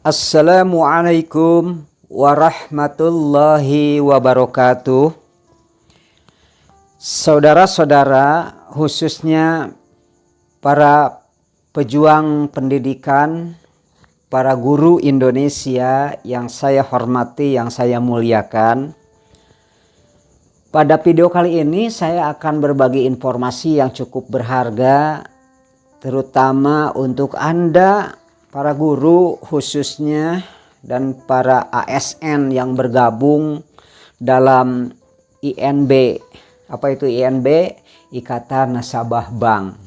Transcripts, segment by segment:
Assalamualaikum warahmatullahi wabarakatuh. Saudara-saudara, khususnya para pejuang pendidikan, para guru Indonesia yang saya hormati, yang saya muliakan. Pada video kali ini saya akan berbagi informasi yang cukup berharga, terutama untuk Anda para guru khususnya dan para ASN yang bergabung dalam INB. Apa itu INB? Ikatan Nasabah Bank.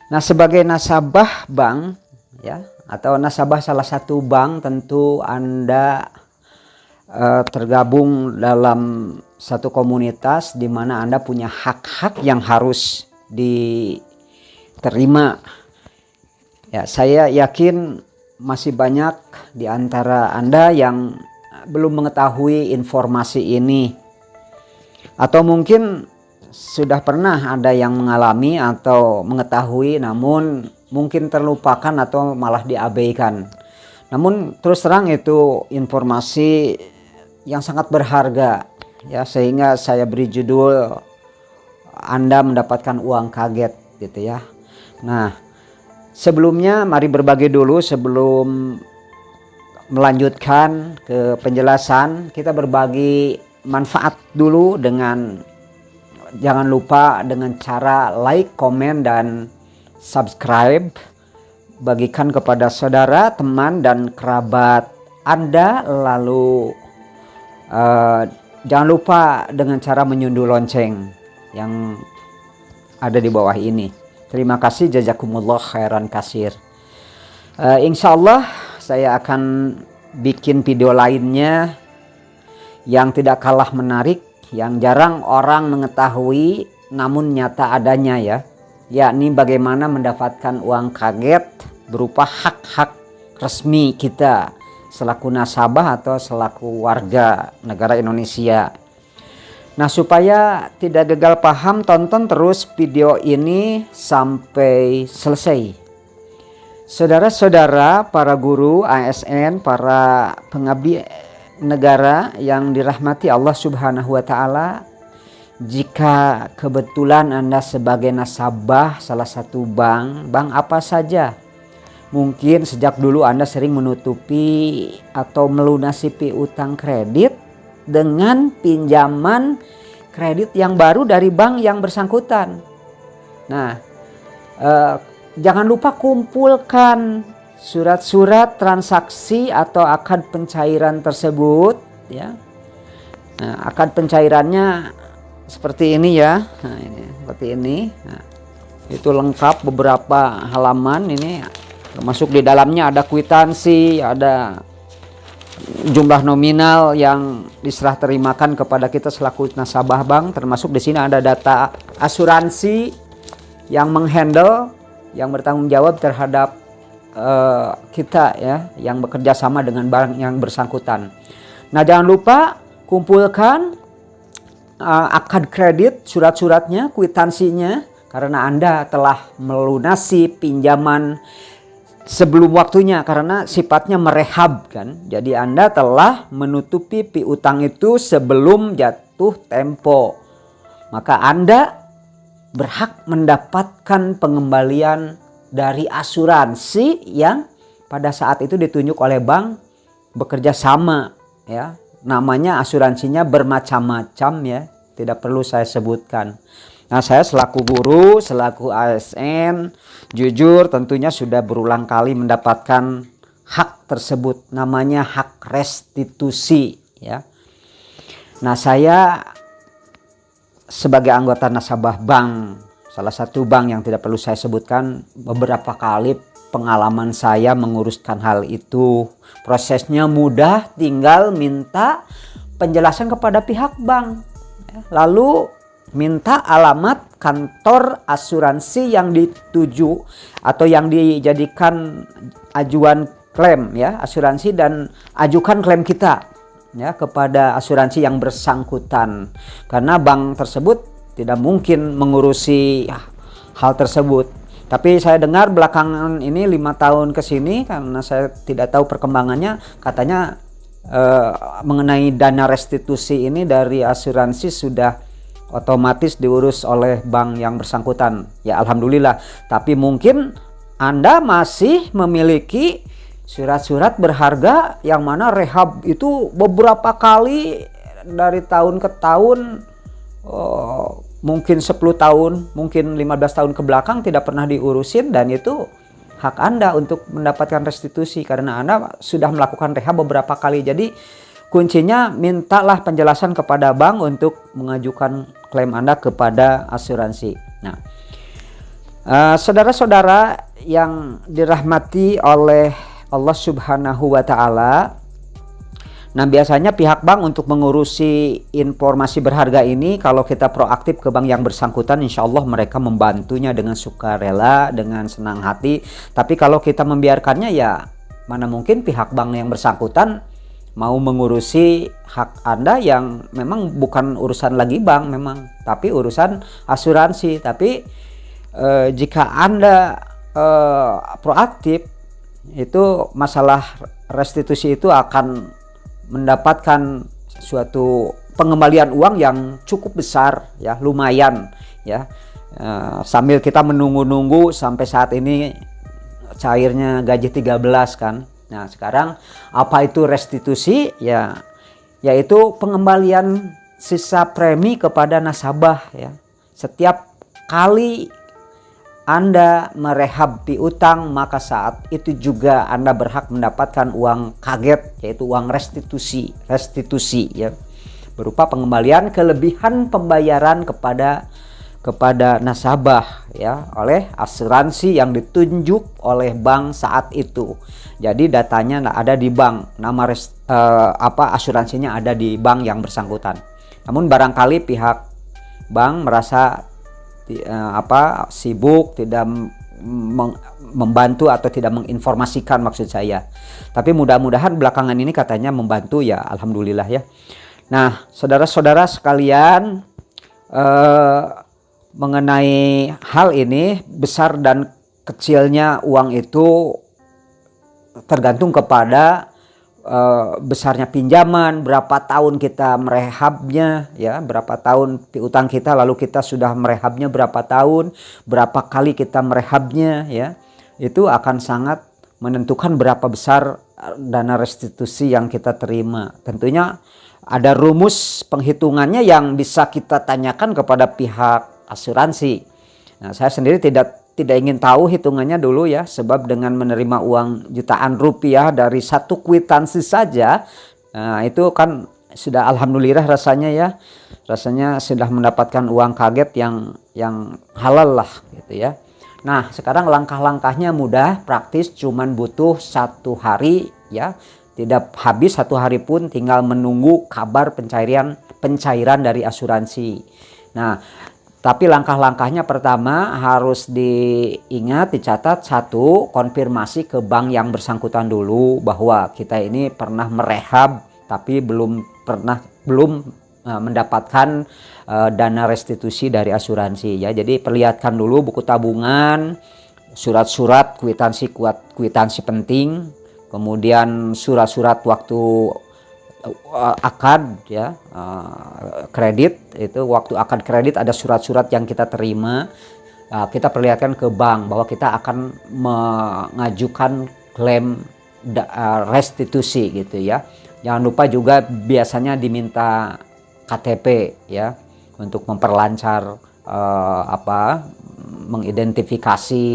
Nah, sebagai nasabah bank ya, atau nasabah salah satu bank, tentu Anda tergabung dalam satu komunitas di mana Anda punya hak-hak yang harus diterima. Ya, saya yakin masih banyak di antara Anda yang belum mengetahui informasi ini. Atau mungkin sudah pernah ada yang mengalami atau mengetahui namun mungkin terlupakan atau malah diabaikan. Namun terus terang itu informasi yang sangat berharga ya, sehingga saya beri judul Anda mendapatkan uang kaget gitu ya. Nah, sebelumnya mari berbagi dulu sebelum melanjutkan ke penjelasan. Kita berbagi manfaat dulu dengan jangan lupa dengan cara like, komen, dan subscribe. Bagikan kepada saudara, teman, dan kerabat Anda. Lalu jangan lupa dengan cara menyunduh lonceng yang ada di bawah ini. Terima kasih, jazakumullah khairan kasir. Insya Allah saya akan bikin video lainnya yang tidak kalah menarik, yang jarang orang mengetahui namun nyata adanya ya. Yakni bagaimana mendapatkan uang kaget berupa hak-hak resmi kita selaku nasabah atau selaku warga negara Indonesia. Nah, supaya tidak gagal paham, tonton terus video ini sampai selesai. Saudara-saudara, para guru, ASN, para pengabdi negara yang dirahmati Allah Subhanahu wa Ta'ala, jika kebetulan Anda sebagai nasabah salah satu bank apa saja, mungkin sejak dulu Anda sering menutupi atau melunasi piutang kredit dengan pinjaman kredit yang baru dari bank yang bersangkutan. Nah, jangan lupa kumpulkan surat-surat transaksi atau akad pencairan tersebut ya. Nah, akad pencairannya seperti ini ya. Nah, ini seperti ini. Nah, itu lengkap beberapa halaman ini, termasuk di dalamnya ada kwitansi, ada jumlah nominal yang diserah terimakan kepada kita selaku nasabah bank, termasuk di sini ada data asuransi yang menghandle, yang bertanggung jawab terhadap kita ya, yang bekerja sama dengan bank yang bersangkutan. Nah, jangan lupa kumpulkan akad kredit, surat-suratnya, kwitansinya, karena Anda telah melunasi pinjaman sebelum waktunya karena sifatnya merehab kan. Jadi Anda telah menutupi piutang itu sebelum jatuh tempo. Maka Anda berhak mendapatkan pengembalian dari asuransi yang pada saat itu ditunjuk oleh bank bekerja sama ya. Namanya asuransinya bermacam-macam ya, tidak perlu saya sebutkan. Nah, saya selaku guru, selaku ASN, jujur tentunya sudah berulang kali mendapatkan hak tersebut. Namanya hak restitusi ya. Nah, saya sebagai anggota nasabah bank, salah satu bank yang tidak perlu saya sebutkan, beberapa kali pengalaman saya menguruskan hal itu. Prosesnya mudah, tinggal minta penjelasan kepada pihak bank. Lalu minta alamat kantor asuransi yang dituju atau yang dijadikan ajuan klaim ya, asuransi, dan ajukan klaim kita ya kepada asuransi yang bersangkutan. Karena bank tersebut tidak mungkin mengurusi hal tersebut. Tapi saya dengar belakangan ini 5 tahun ke sini, karena saya tidak tahu perkembangannya, katanya mengenai dana restitusi ini dari asuransi sudah otomatis diurus oleh bank yang bersangkutan. Ya alhamdulillah. Tapi mungkin Anda masih memiliki surat-surat berharga yang mana rehab itu beberapa kali dari tahun ke tahun, mungkin 10 tahun, mungkin 15 tahun ke belakang tidak pernah diurusin, dan itu hak Anda untuk mendapatkan restitusi karena Anda sudah melakukan rehab beberapa kali. Jadi kuncinya mintalah penjelasan kepada bank untuk mengajukan klaim Anda kepada asuransi. Nah, saudara-saudara yang dirahmati oleh Allah Subhanahu wa Ta'ala, nah biasanya pihak bank untuk mengurusi informasi berharga ini, kalau kita proaktif ke bank yang bersangkutan, insya Allah mereka membantunya dengan sukarela, dengan senang hati. Tapi kalau kita membiarkannya, ya mana mungkin pihak bank yang bersangkutan mau mengurusi hak Anda yang memang bukan urusan lagi bank memang, tapi urusan asuransi. Tapi jika Anda proaktif, itu masalah restitusi itu akan mendapatkan suatu pengembalian uang yang cukup besar, ya lumayan ya. Sambil kita menunggu-nunggu sampai saat ini cairnya gaji 13 kan. Nah sekarang apa itu restitusi? Ya yaitu pengembalian sisa premi kepada nasabah ya. Setiap kali Anda merehab piutang, maka saat itu juga Anda berhak mendapatkan uang kaget, yaitu uang restitusi ya, berupa pengembalian kelebihan pembayaran kepada nasabah ya oleh asuransi yang ditunjuk oleh bank saat itu. Jadi datanya ada di bank, nama asuransinya ada di bank yang bersangkutan. Namun barangkali pihak bank merasa sibuk, tidak membantu atau tidak menginformasikan maksud saya. Tapi mudah-mudahan belakangan ini katanya membantu ya, alhamdulillah ya. Nah saudara-saudara sekalian, mengenai hal ini, besar dan kecilnya uang itu tergantung kepada besarnya pinjaman, berapa tahun kita merehabnya ya, berapa tahun piutang kita lalu kita sudah merehabnya berapa tahun, berapa kali kita merehabnya ya. Itu akan sangat menentukan berapa besar dana restitusi yang kita terima. Tentunya ada rumus penghitungannya yang bisa kita tanyakan kepada pihak asuransi. Nah, saya sendiri tidak ingin tahu hitungannya dulu ya, sebab dengan menerima uang jutaan rupiah dari satu kwitansi saja, nah itu kan sudah alhamdulillah rasanya ya, rasanya sudah mendapatkan uang kaget yang halal lah gitu ya. Nah sekarang langkah-langkahnya mudah, praktis, cuman butuh 1 hari ya, tidak habis 1 hari pun, tinggal menunggu kabar pencairan dari asuransi. Nah tapi langkah-langkahnya pertama harus diingat, dicatat. 1, konfirmasi ke bank yang bersangkutan dulu bahwa kita ini pernah merehab tapi belum mendapatkan dana restitusi dari asuransi ya. Jadi perlihatkan dulu buku tabungan, surat-surat kwitansi penting, kemudian surat-surat waktu akad ya, kredit. Itu waktu akad kredit ada surat-surat yang kita terima, kita perlihatkan ke bank bahwa kita akan mengajukan klaim restitusi gitu ya. Jangan lupa juga biasanya diminta KTP ya untuk memperlancar mengidentifikasi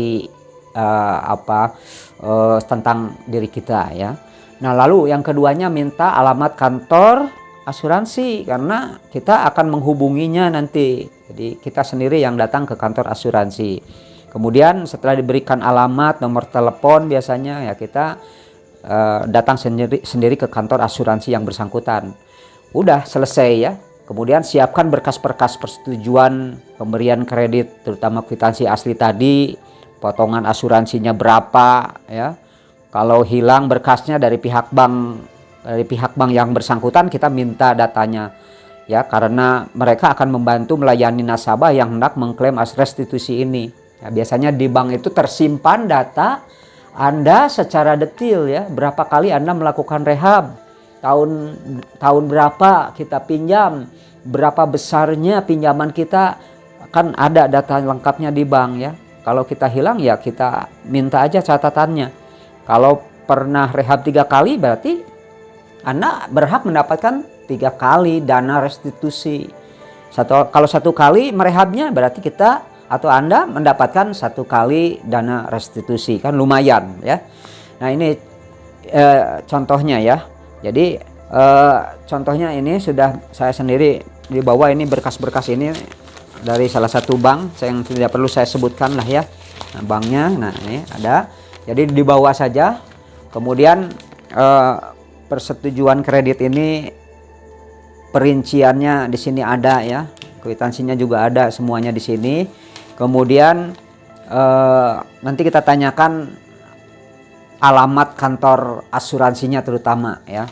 tentang diri kita ya. Nah lalu yang keduanya minta alamat kantor asuransi, karena kita akan menghubunginya nanti. Jadi kita sendiri yang datang ke kantor asuransi. Kemudian setelah diberikan alamat, nomor telepon biasanya ya, kita datang sendiri ke kantor asuransi yang bersangkutan. Udah selesai ya. Kemudian siapkan berkas-berkas persetujuan pemberian kredit, terutama kwitansi asli tadi, potongan asuransinya berapa ya. Kalau hilang berkasnya dari pihak bank yang bersangkutan, kita minta datanya ya, karena mereka akan membantu melayani nasabah yang hendak mengklaim restitusi ini. Ya, biasanya di bank itu tersimpan data Anda secara detail ya, berapa kali Anda melakukan rehab, tahun berapa kita pinjam, berapa besarnya pinjaman kita, kan ada data lengkapnya di bank ya. Kalau kita hilang ya kita minta aja catatannya. Kalau pernah rehab 3 kali berarti Anda berhak mendapatkan 3 kali dana restitusi. Kalau 1 kali merehabnya berarti kita atau Anda mendapatkan 1 kali dana restitusi, kan lumayan ya. Nah ini contohnya ya. Jadi contohnya ini sudah saya sendiri di bawah ini berkas-berkas ini dari salah satu bank yang tidak perlu saya sebutkan lah ya. Nah, banknya, nah ini ada. Jadi di bawah saja. Kemudian persetujuan kredit ini perinciannya di sini ada ya, kwitansinya juga ada semuanya di sini. Kemudian nanti kita tanyakan alamat kantor asuransinya terutama ya.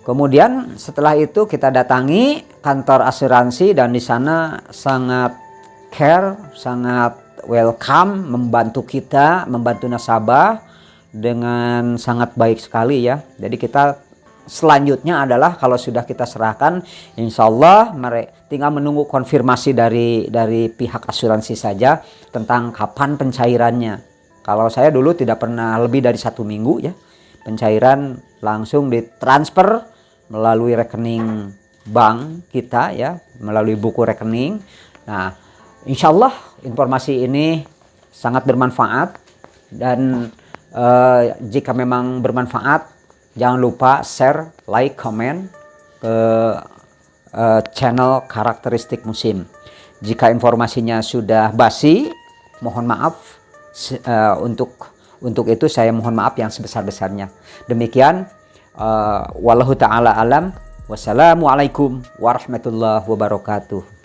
Kemudian setelah itu kita datangi kantor asuransi dan di sana sangat care, sangat welcome, membantu kita, membantu nasabah dengan sangat baik sekali ya. Jadi kita selanjutnya adalah kalau sudah kita serahkan, insya Allah tinggal menunggu konfirmasi dari pihak asuransi saja tentang kapan pencairannya. Kalau saya dulu tidak pernah lebih dari 1 minggu ya, pencairan langsung ditransfer melalui rekening bank kita ya, melalui buku rekening. Nah, insya Allah informasi ini sangat bermanfaat, dan jika memang bermanfaat, jangan lupa share, like, comment ke channel Karakteristik Musim. Jika informasinya sudah basi, mohon maaf. Untuk itu saya mohon maaf yang sebesar-besarnya. Demikian, wallahu ta'ala alam. Wassalamualaikum warahmatullahi wabarakatuh.